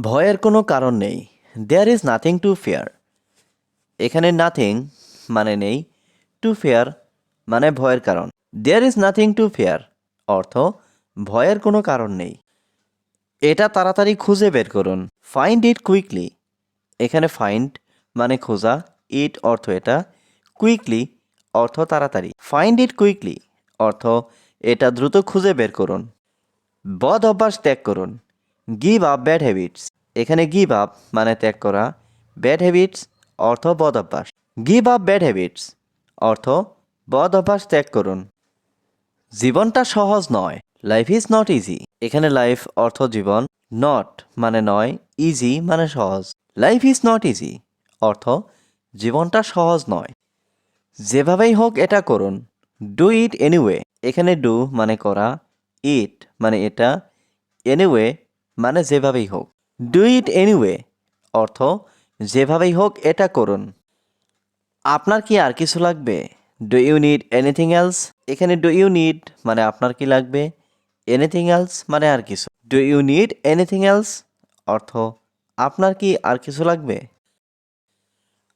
ভয়ের কোনো কারণ নেই। There is nothing to fear. এখানে নাথিং মানে নেই, টু ফেয়ার মানে ভয়ের কারণ। There is nothing to fear অর্থ ভয়ের কোনো কারণ নেই। এটা তাড়াতাড়ি খুঁজে বের করুন। Find it quickly. এখানে ফাইন্ড মানে খোঁজা, ইট অর্থ এটা, কুইকলি অর্থ তাড়াতাড়ি। ফাইন্ড ইট কুইকলি অর্থ এটা দ্রুত খুঁজে বের করুন। বদ অভ্যাস ত্যাগ করুন। Give up bad habits. এখানে গিভ আপ মানে ত্যাগ করা, ব্যাড হ্যাবিটস অর্থ বদ অভ্যাস। গিভ আপ ব্যাড হ্যাবিটস অর্থ বদ অভ্যাস ত্যাগ করুন। জীবনটা সহজ নয়। Life is not easy. এখানে লাইফ অর্থ জীবন, নট মানে নয়, ইজি মানে সহজ। লাইফ ইজ নট ইজি অর্থ জীবনটা সহজ নয়। যেভাবেই হোক এটা করুন। Do it anyway. এখানে ডু মানে করা, ইট মানে এটা, এনিওয়ে মানে যেভাবেই হোক। ডু ইট এনিওয়ে অর্থ যেভাবেই হোক এটা করুন। আপনার কি আর কিছু লাগবে? Do you need anything else. এখানে ডু ইউ নিড মানে আপনার কি লাগবে, এনিথিং এলস মানে আর কিছু। Do you need anything else অর্থ আপনার কি আর কিছু লাগবে।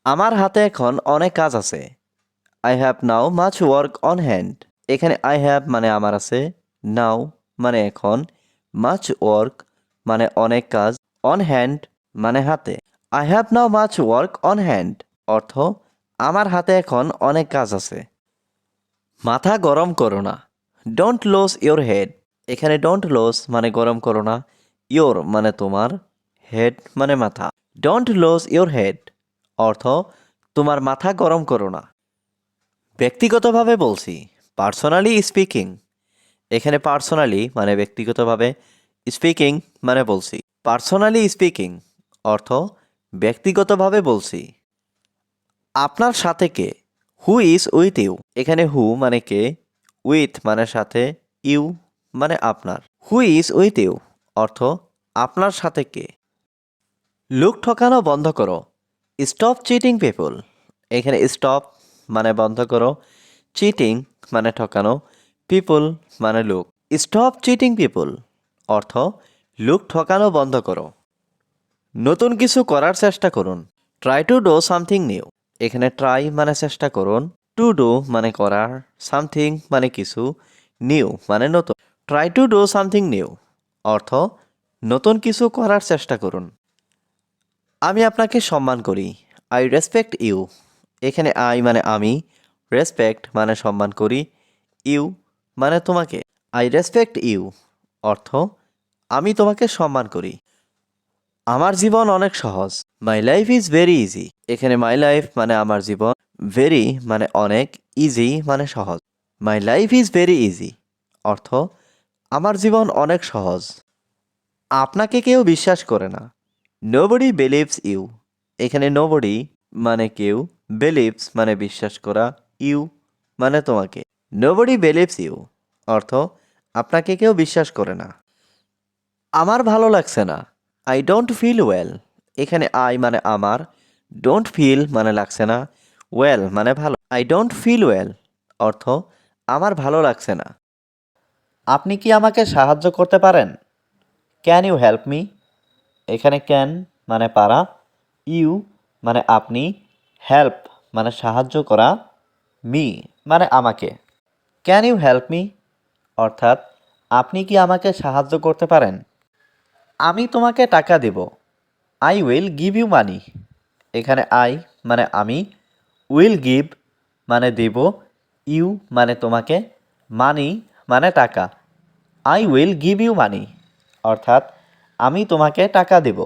আমার হাতে এখন অনেক কাজ আছে। I have now much work on hand. এখানে আই হ্যাভ মানে আমার আছে, নাও মানে এখন, মাচ ওয়ার্ক মানে অনেক কাজ, অন হ্যান্ড মানে হাতে। I have now much work on hand অর্থ আমার হাতে এখন অনেক কাজ আছে। মাথা গরম করো না। Don't lose your head. এখানে ডোন্ট লস মানে গরম করো না, ইয়োর মানে তোমার, হেড মানে মাথা। ডোন্ট লস ইয়োর হেড অর্থ তোমার মাথা গরম করো না। ব্যক্তিগতভাবে বলছি, পার্সোনালি স্পিকিং। এখানে পার্সোনালি মানে ব্যক্তিগতভাবে, স্পিকিং মানে বলছি। পার্সোনালি স্পিকিং অর্থ ব্যক্তিগতভাবে বলছি। আপনার সাথে কে? Who is with you. এখানে হু মানে কে, উইথ মানে সাথে, ইউ মানে আপনার। হু ইজ উইথ ইউ অর্থ আপনার সাথে কে। লোক ঠকানো বন্ধ করো। Stop cheating people. এখানে স্টপ মানে বন্ধ করো, চিটিং মানে ঠকানো, পিপল মানে লোক। স্টপ চিটিং পিপল অর্থ লোক ঠকানো বন্ধ করো। নতুন কিছু করার চেষ্টা করুন। Try to do something new. এখানে ট্রাই মানে চেষ্টা করুন, টু ডু মানে করার, সামথিং মানে কিছু, নিউ মানে নতুন। Try to do something new অর্থ নতুন কিছু করার চেষ্টা করুন। আমি আপনাকে সম্মান করি। I respect you. এখানে আই মানে আমি, রেসপেক্ট মানে সম্মান করি, ইউ মানে তোমাকে। আই রেসপেক্ট ইউ অর্থ আমি তোমাকে সম্মান করি। আমার জীবন অনেক সহজ। My life is very easy. এখানে মাই লাইফ মানে আমার জীবন, ভেরি মানে অনেক, ইজি মানে সহজ। My life is very easy অর্থ আমার জীবন অনেক সহজ। আপনাকে কেউ বিশ্বাস করে না। Nobody believes you. এখানে নোবডি মানে কেউ, বিলিভস মানে বিশ্বাস করা, ইউ মানে তোমাকে। নোবডি বিলিভস ইউ অর্থ আপনাকে কেউ বিশ্বাস করে না। আমার ভালো লাগছে না। I don't feel well. এখানে আই মানে আমার, ডোন্ট ফিল মানে লাগছে না, ওয়েল মানে ভালো। আই ডোন্ট ফিল ওয়েল অর্থ আমার ভালো লাগছে না। আপনি কি আমাকে সাহায্য করতে পারেন? Can you help me. এখানে ক্যান মানে পারা, ইউ মানে আপনি, হেল্প মানে সাহায্য করা, মি মানে আমাকে। ক্যান ইউ হেল্প মি অর্থাৎ আপনি কি আমাকে সাহায্য করতে পারেন? আমি তোমাকে টাকা দেব। I will give you money. এখানে আই মানে আমি, উইল গিভ মানে দেব, ইউ মানে তোমাকে, মানি মানে টাকা। I will give you money অর্থাৎ আমি তোমাকে টাকা দেব।